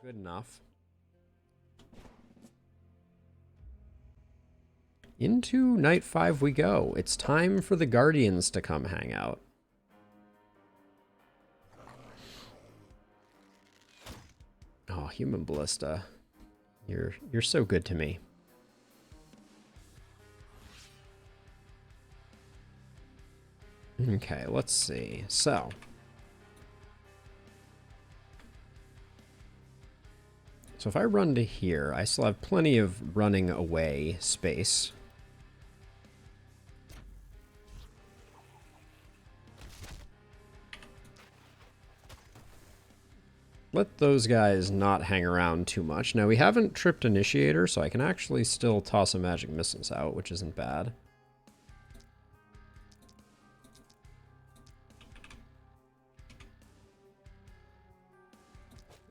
Good enough. Into night 5 we go. It's time for the Guardians to come hang out. Oh, human ballista. You're so good to me. Okay, let's see. So if I run to here, I still have plenty of running away space. Let those guys not hang around too much. Now, we haven't tripped Initiator, so I can actually still toss some magic missiles out, which isn't bad.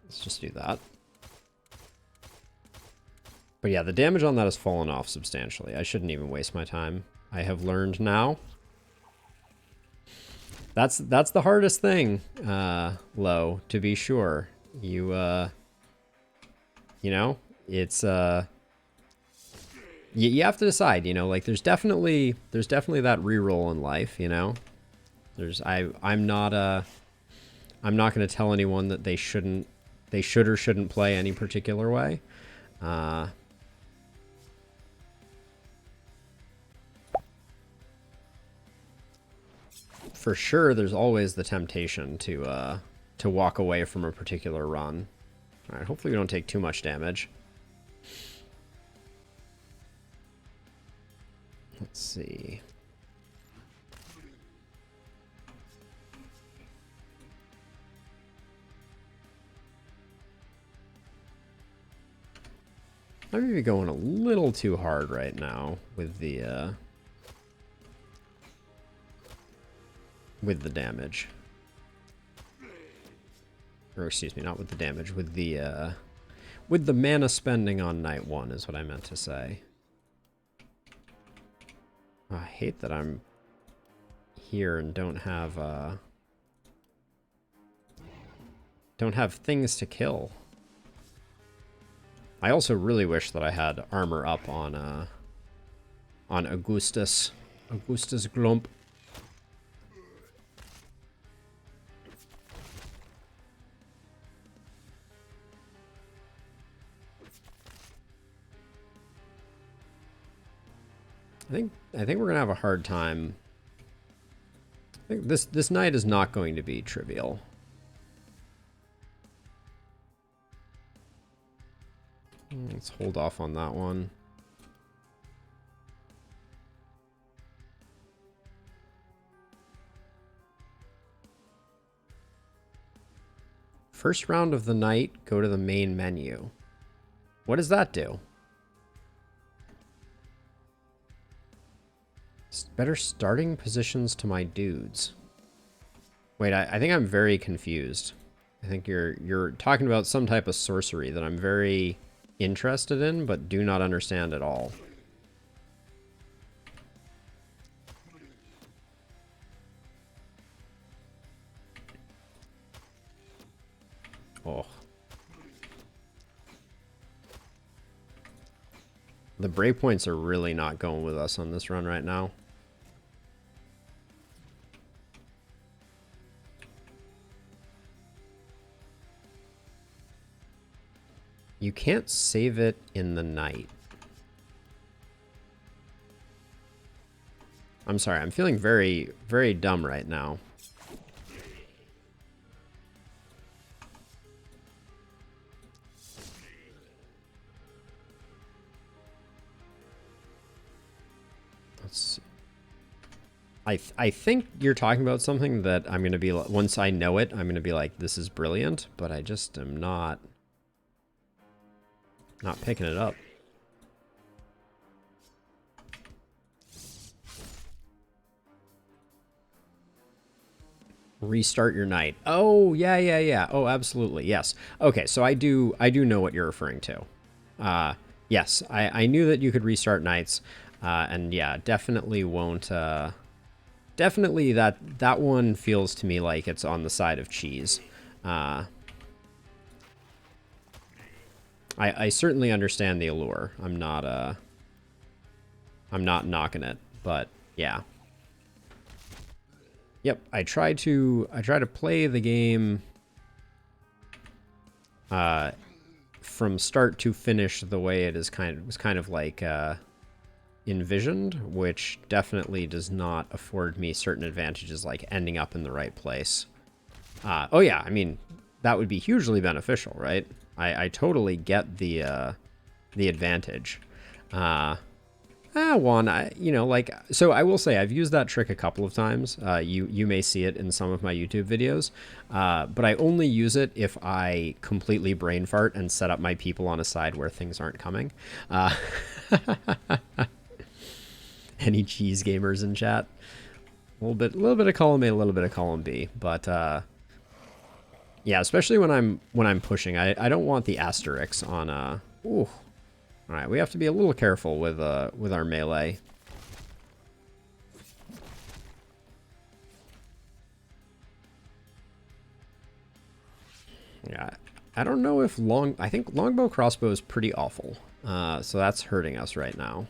Let's just do that. But yeah, the damage on that has fallen off substantially. I shouldn't even waste my time. I have learned now. That's the hardest thing, Lo, to be sure. You know, it's, you have to decide, you know, like there's definitely that reroll in life, you know? I'm not going to tell anyone that they should or shouldn't play any particular way. For sure, there's always the temptation to walk away from a particular run. All right, hopefully we don't take too much damage. Let's see. I may be going a little too hard right now with the damage. Or excuse me, not with the damage, with the mana spending on night 1 is what I meant to say. Oh, I hate that I'm here and don't have things to kill. I also really wish that I had armor up on Augustus Glump. I think we're gonna have a hard time. I think this night is not going to be trivial. Let's hold off on that one. First round of the night, go to the main menu. What does that do? Better starting positions to my dudes. Wait, I think I'm very confused. I think you're talking about some type of sorcery that I'm very interested in, but do not understand at all. Oh. The breakpoints are really not going with us on this run right now. You can't save it in the night. I'm sorry, I'm feeling very, very dumb right now. Let's see. I think you're talking about something that I'm going to be, once I know it, I'm going to be like, this is brilliant, but I just am not picking it up. Restart your night. Oh, yeah. Oh, absolutely. Yes. Okay, so I do know what you're referring to. Yes, I knew that you could restart nights. And yeah, definitely won't definitely that one feels to me like it's on the side of cheese. Let's see. I think you're talking about something that I'm going to be like, once I know it, I'm going to be like, this is brilliant, but I just am not picking it up. Okay, so I do know what you're referring to. Yes, I knew that you could restart nights. And yeah, definitely that one feels to me like it's on the side of cheese. I certainly understand the allure. I'm not knocking it, but yeah. Yep, I try to play the game from start to finish the way it is was kind of like envisioned, which definitely does not afford me certain advantages like ending up in the right place. Oh yeah, I mean, that would be hugely beneficial, right? I totally get the advantage. One, like, so I will say I've used that trick a couple of times. You may see it in some of my YouTube videos, but I only use it if I completely brain fart and set up my people on a side where things aren't coming. Any cheese gamers in chat? A little bit of column A, a little bit of column B, but yeah, especially when I'm pushing, I don't want the asterisks on. Ooh, all right, we have to be a little careful with our melee. Yeah, I don't know if I think longbow crossbow is pretty awful. So that's hurting us right now.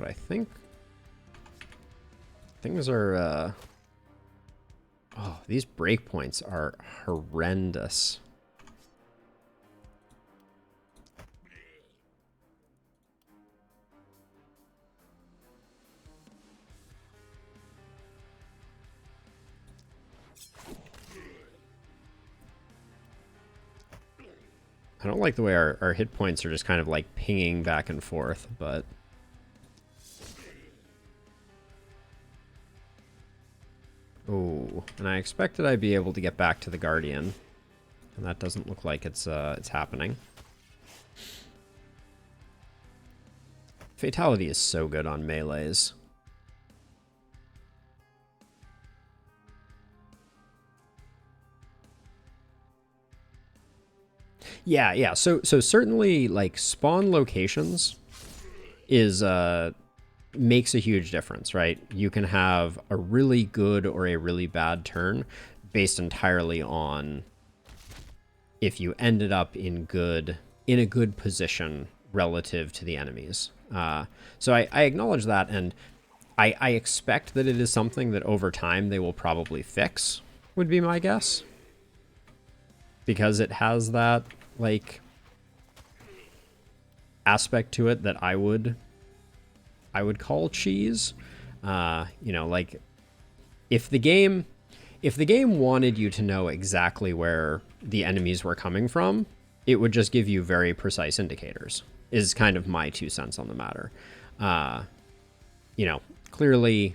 But I think things are, oh, these breakpoints are horrendous. I don't like the way our hit points are just kind of like pinging back and forth, but... Oh, and I expected I'd be able to get back to the Guardian. And that doesn't look like it's happening. Fatality is so good on melees. Yeah. So certainly, like, spawn locations is makes a huge difference, right? You can have a really good or a really bad turn based entirely on if you ended up in a good position relative to the enemies. So I acknowledge that, and I expect that it is something that over time they will probably fix, would be my guess. Because it has that, like, aspect to it that I would call cheese. You know, like, if the game wanted you to know exactly where the enemies were coming from, it would just give you very precise indicators, is kind of my 2 cents on the matter. You know, clearly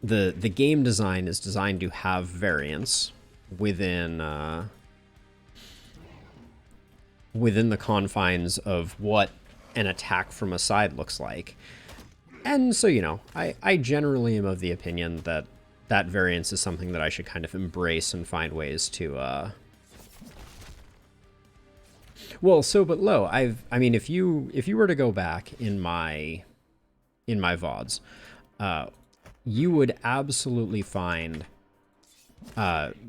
the game design is designed to have variance within within the confines of what an attack from a side looks like. And so, you know, I generally am of the opinion that that variance is something that I should kind of embrace and find ways to well, so but low. I mean, if you were to go back in my VODs, you would absolutely find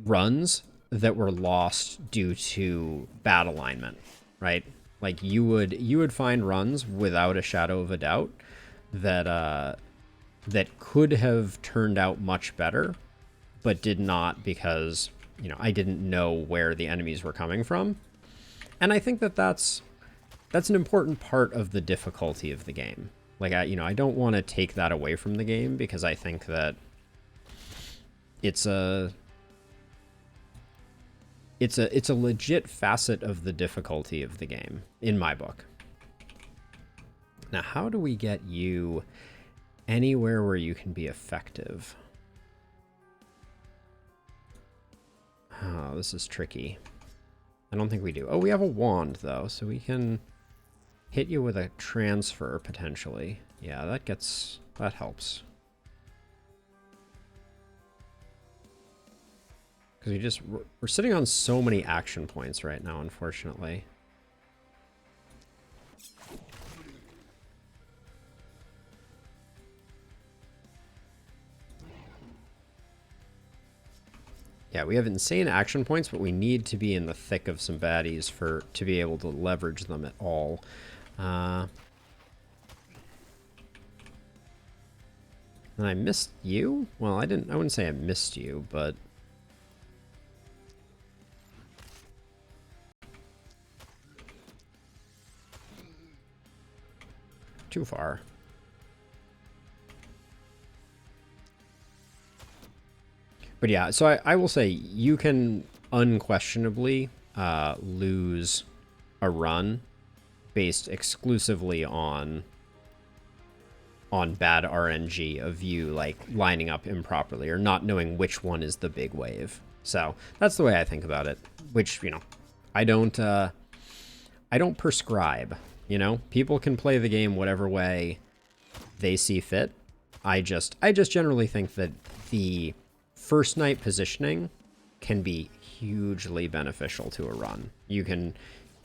runs that were lost due to bad alignment, right? Like, you would find runs without a shadow of a doubt that that could have turned out much better, but did not, because, you know, I didn't know where the enemies were coming from. And I think that that's an important part of the difficulty of the game. Like, I don't want to take that away from the game, because I think that it's a legit facet of the difficulty of the game, in my book. Now, how do we get you anywhere where you can be effective? Oh, this is tricky. I don't think we do. Oh, we have a wand, though, so we can hit you with a transfer, potentially. Yeah, that helps. Because we're sitting on so many action points right now, unfortunately. Yeah, we have insane action points, but we need to be in the thick of some baddies to be able to leverage them at all. And I missed you? Well, I wouldn't say I missed you, but too far. But yeah, so I will say you can unquestionably lose a run based exclusively on bad RNG of you like lining up improperly or not knowing which one is the big wave. So that's the way I think about it. Which, you know, I don't prescribe. You know, people can play the game whatever way they see fit. I just generally think that the first night positioning can be hugely beneficial to a run. You can,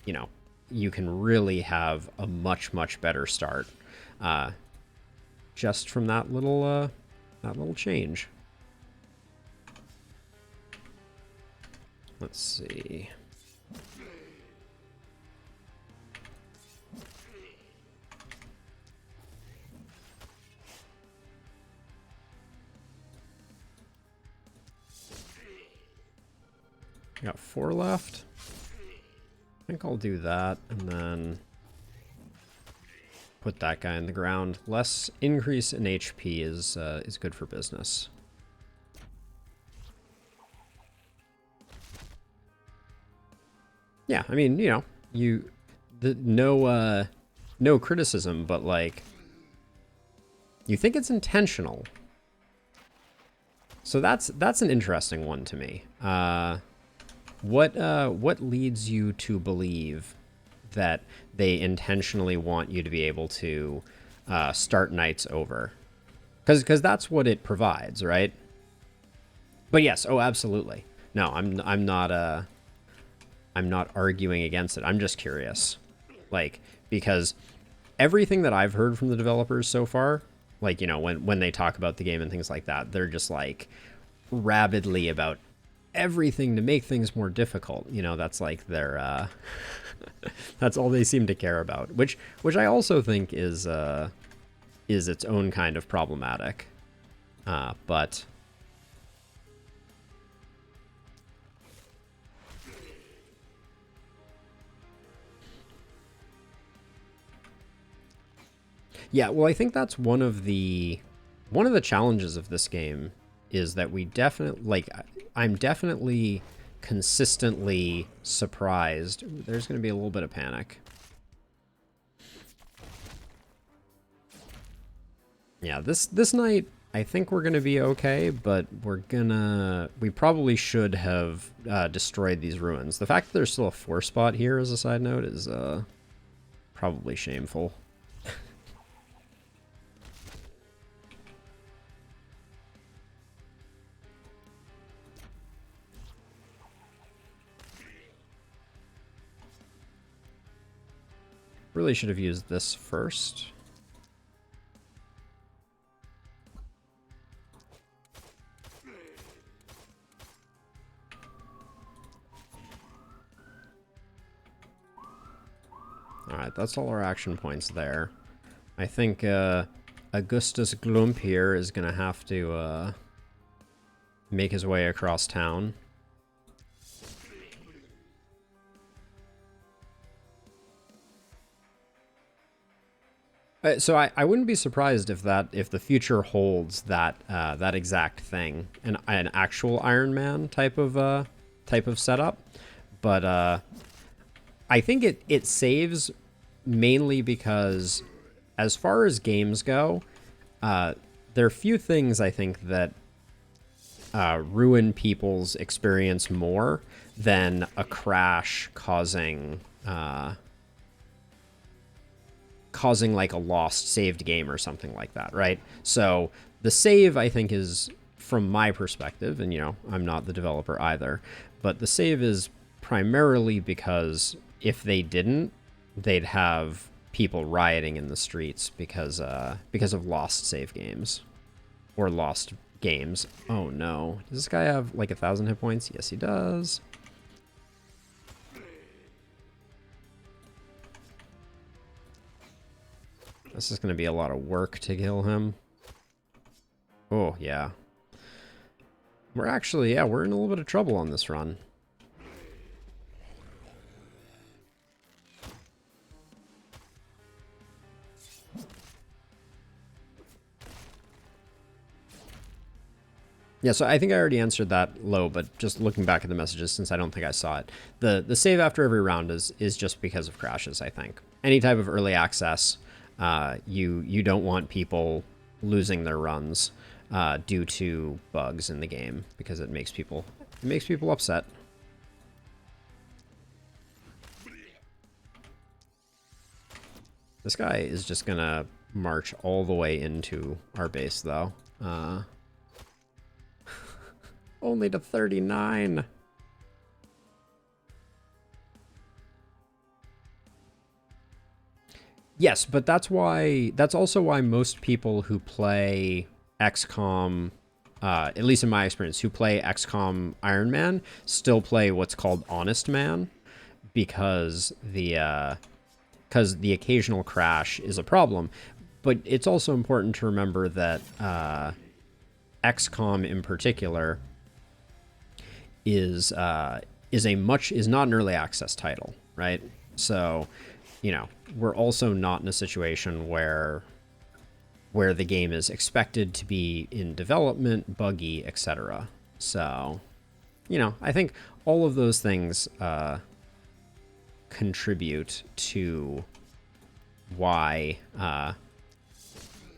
you know, you can really have a much better start just from that little change. Let's see. Got 4 left. I think I'll do that and then put that guy in the ground. Less increase in HP is good for business. Yeah, I mean, you know, no criticism, but like, you think it's intentional. So that's an interesting one to me. What leads you to believe that they intentionally want you to be able to start nights over? Because that's what it provides, right? But yes, oh, absolutely. No, I'm not arguing against it. I'm just curious, like, because everything that I've heard from the developers so far, like, you know, when they talk about the game and things like that, they're just like rabidly about everything to make things more difficult. You know, that's like their that's all they seem to care about, which I also think is its own kind of problematic. But yeah, well, I think that's one of the challenges of this game is that we definitely, like, I'm definitely consistently surprised. Ooh, there's going to be a little bit of panic. Yeah, this night, I think we're going to be okay, but we probably should have destroyed these ruins. The fact that there's still a 4 spot here as a side note is probably shameful. Really should have used this first. Alright, that's all our action points there. I think Augustus Glump here is going to have to make his way across town. So I wouldn't be surprised if the future holds that that exact thing, an actual Iron Man type of setup, but I think it saves mainly because as far as games go, there are few things I think that ruin people's experience more than a crash causing like a lost saved game or something like that, right? So the save, I think, is, from my perspective, and you know, I'm not the developer either, but the save is primarily because if they didn't, they'd have people rioting in the streets because of lost save games or lost games. Oh no. Does this guy have like 1,000 hit points? Yes, he does. This is going to be a lot of work to kill him. Oh, yeah. We're actually, yeah, we're in a little bit of trouble on this run. Yeah, so I think I already answered that low, but just looking back at the messages, since I don't think I saw it, the save after every round is just because of crashes, I think. Any type of early access, you don't want people losing their runs due to bugs in the game, because it makes people upset. This guy is just gonna march all the way into our base, though. Only to 39. Yes, but that's also why most people who play XCOM, at least in my experience, who play XCOM Iron Man still play what's called Honest Man, because the occasional crash is a problem. But it's also important to remember that XCOM in particular is not an early access title, right? So, you know, we're also not in a situation where the game is expected to be in development, buggy, etc. So, you know, I think all of those things contribute to why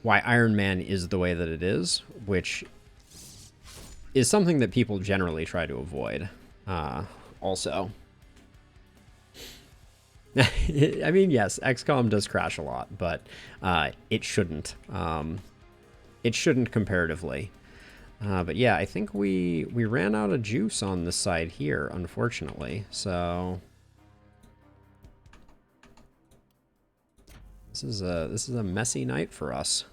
Iron Man is the way that it is, which is something that people generally try to avoid. Also, I mean, yes, XCOM does crash a lot, but it shouldn't. It shouldn't comparatively. But yeah, I think we ran out of juice on this side here, unfortunately. So this is a messy night for us.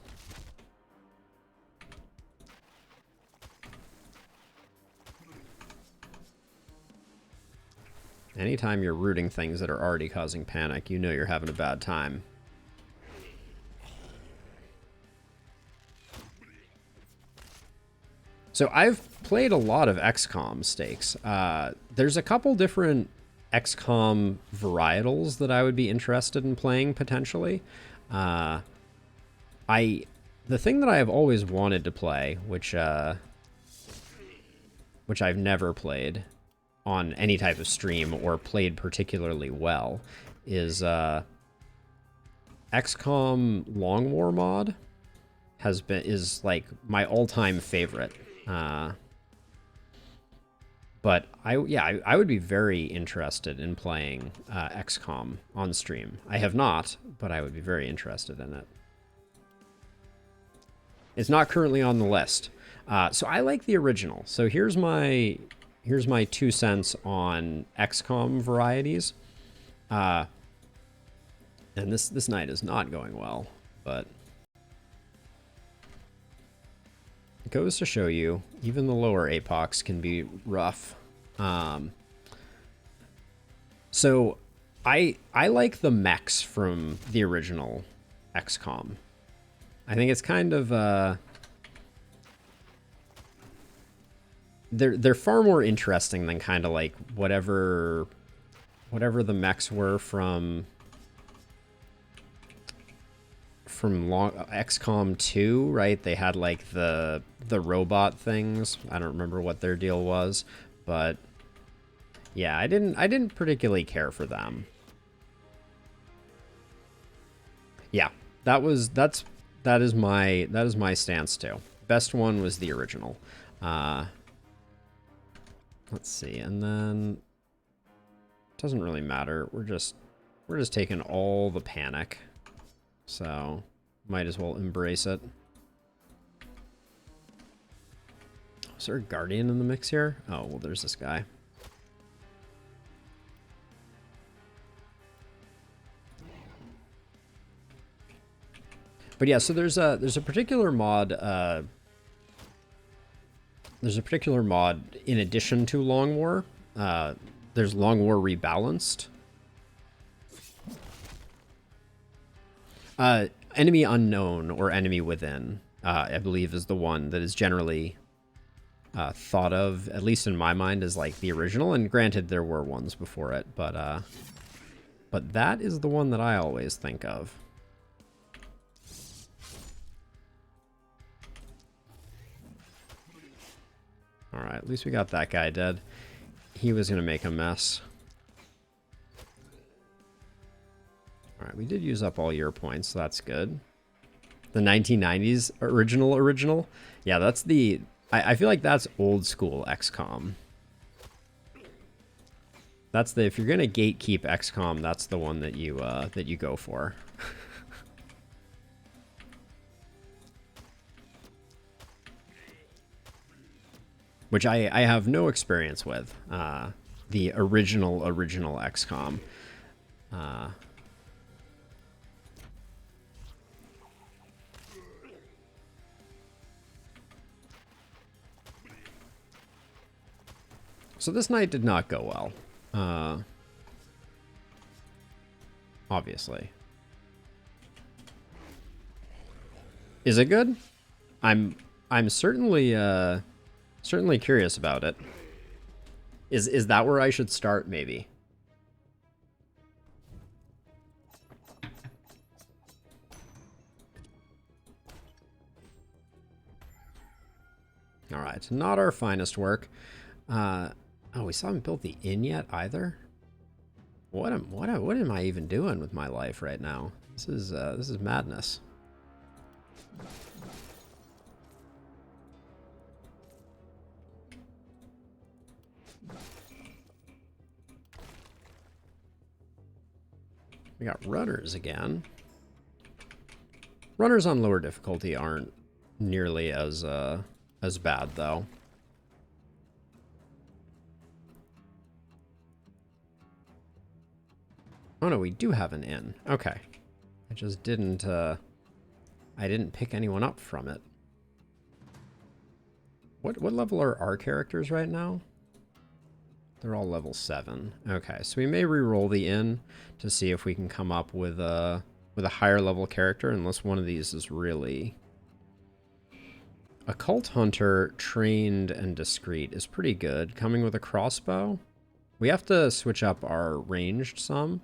Anytime you're rooting things that are already causing panic, you know you're having a bad time. So I've played a lot of XCOM stakes. There's a couple different XCOM varietals that I would be interested in playing potentially. The thing that I have always wanted to play, which I've never played on any type of stream or played particularly well, is XCOM Long War mod. Is like my all-time favorite. But I would be very interested in playing XCOM on stream. I have not, but I would be very interested in it. It's not currently on the list. So I like the original. So here's my 2 cents on XCOM varieties. And this night is not going well, but it goes to show you, even the lower apocs can be rough. So I like the mechs from the original XCOM. I think it's kind of they're far more interesting than kind of like whatever the mechs were from XCOM 2, right? They had like the robot things. I don't remember what their deal was, but yeah, I didn't particularly care for them. Yeah, that is my stance too. Best one was the original. Let's see, and then it doesn't really matter. We're just taking all the panic. So, might as well embrace it. Is there a Guardian in the mix here? Oh, well, there's this guy. But yeah, so there's a particular mod there's a particular mod in addition to Long War. There's Long War Rebalanced. Enemy Unknown or Enemy Within, I believe, is the one that is generally thought of, at least in my mind, as like the original. And granted, there were ones before it, but that is the one that I always think of. All right, at least we got that guy dead. He was gonna make a mess. All right, we did use up all your points, so that's good. The 1990s original. Yeah, that's the... I feel like that's old school XCOM. That's the... If you're gonna gatekeep XCOM, that's the one that you go for. Which I have no experience with. The original XCOM. So this night did not go well. Obviously. Is it good? I'm certainly certainly curious about it. Is that where I should start, maybe? All right, not our finest work. Oh, we still haven't built the inn yet either. What am I even doing with my life right now? This is madness. We got runners again. Runners on lower difficulty aren't nearly as bad though. Oh no, we do have an inn. Okay. I just didn't I didn't pick anyone up from it. What level are our characters right now? They're all level 7. Okay, so we may re-roll the inn to see if we can come up with a higher level character, unless one of these is really... Occult Hunter, trained and discreet, is pretty good. Coming with a crossbow. We have to switch up our ranged some,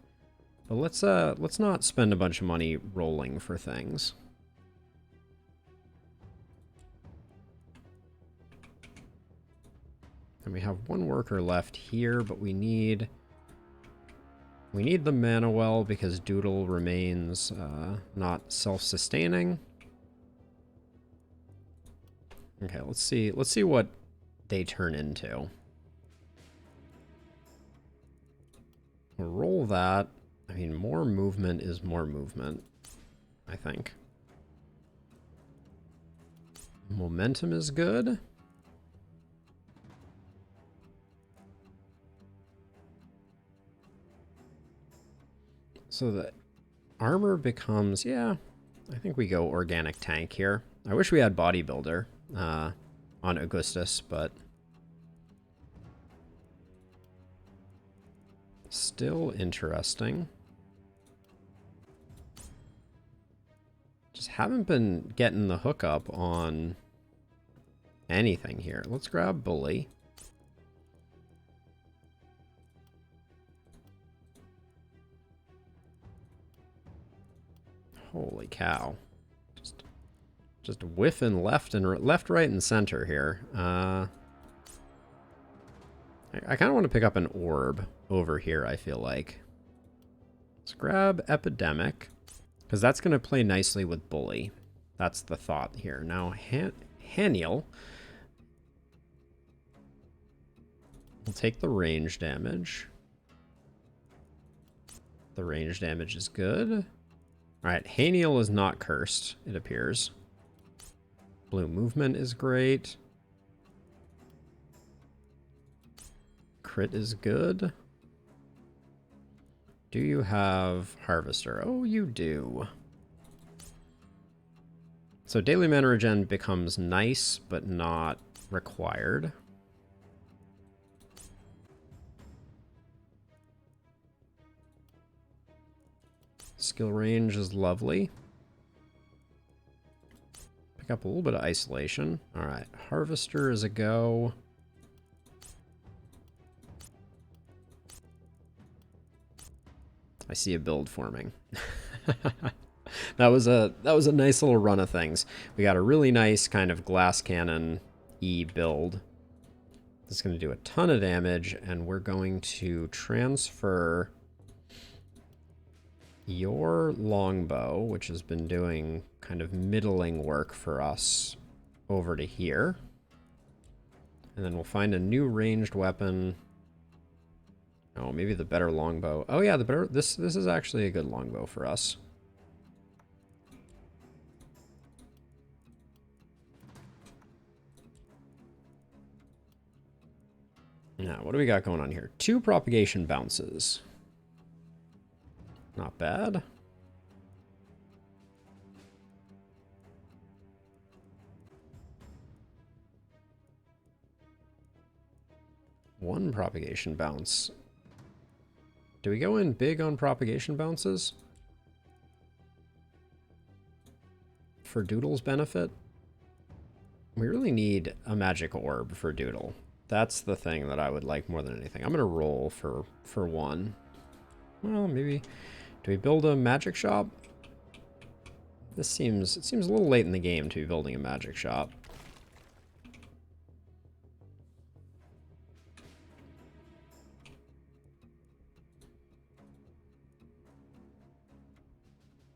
but let's not spend a bunch of money rolling for things. And we have one worker left here, but we need the mana well because Doodle remains not self-sustaining. Okay, let's see what they turn into. We'll roll that. I mean, more movement is more movement, I think. Momentum is good. So the armor becomes, yeah, I think we go organic tank here. I wish we had bodybuilder on Augustus, but still interesting. Just haven't been getting the hookup on anything here. Let's grab Bully. Holy cow. Just whiffing left, right, and center here. I kind of want to pick up an orb over here, I feel like. Let's grab Epidemic, because that's going to play nicely with Bully. That's the thought here. Now, Haniel will take the range damage. The range damage is good. Alright, Haniel is not cursed, it appears. Blue movement is great. Crit is good. Do you have Harvester? Oh, you do. So Daily Mana Regen becomes nice, but not required. Skill range is lovely. Pick up a little bit of isolation. All right, harvester is a go. I see a build forming. That was a nice little run of things. We got a really nice kind of glass cannon E build. This is going to do a ton of damage, and we're going to transfer your longbow, which has been doing kind of middling work for us, over to here. And then we'll find a new ranged weapon. Oh, maybe the better longbow. Oh yeah, the better. This is actually a good longbow for us. Now, what do we got going on here? 2 propagation bounces. Not bad. One propagation bounce. Do we go in big on propagation bounces? For Doodle's benefit? We really need a magic orb for Doodle. That's the thing that I would like more than anything. I'm going to roll for 1. Well, maybe... Do we build a magic shop? It seems a little late in the game to be building a magic shop.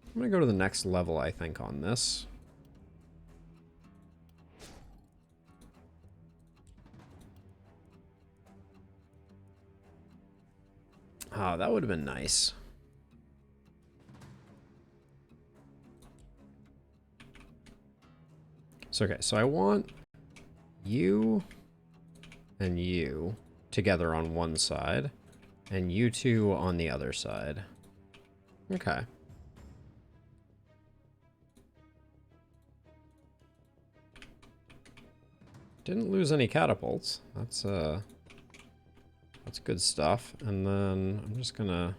I'm going to go to the next level, I think, on this. Oh, that would have been nice. So, okay, so I want you and you together on one side, and you two on the other side. Okay. Didn't lose any catapults. That's good stuff. And then I'm just gonna...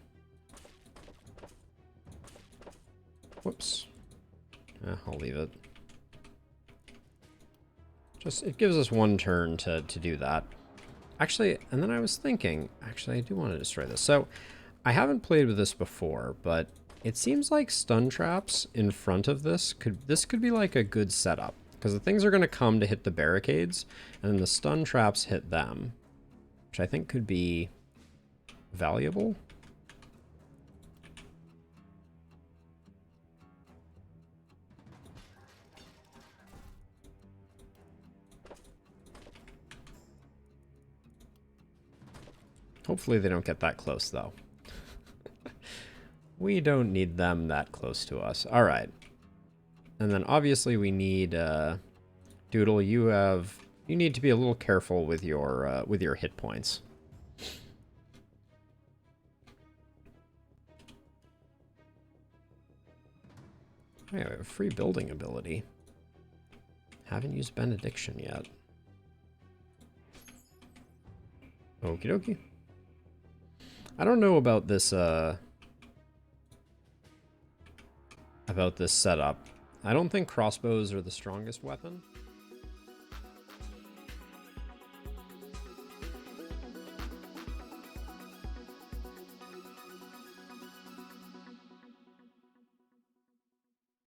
Whoops. I'll leave it. Just, it gives us 1 turn to do that. Actually, and then I was thinking, actually, I do want to destroy this. So, I haven't played with this before, but it seems like stun traps in front of this could be like a good setup. Because the things are going to come to hit the barricades, and then the stun traps hit them. Which I think could be valuable. Hopefully they don't get that close, though. We don't need them that close to us. All right. And then obviously we need Doodle. You need to be a little careful with your hit points. Oh, yeah, we have a free building ability. Haven't used Benediction yet. Okie dokie. I don't know about this setup. I don't think crossbows are the strongest weapon.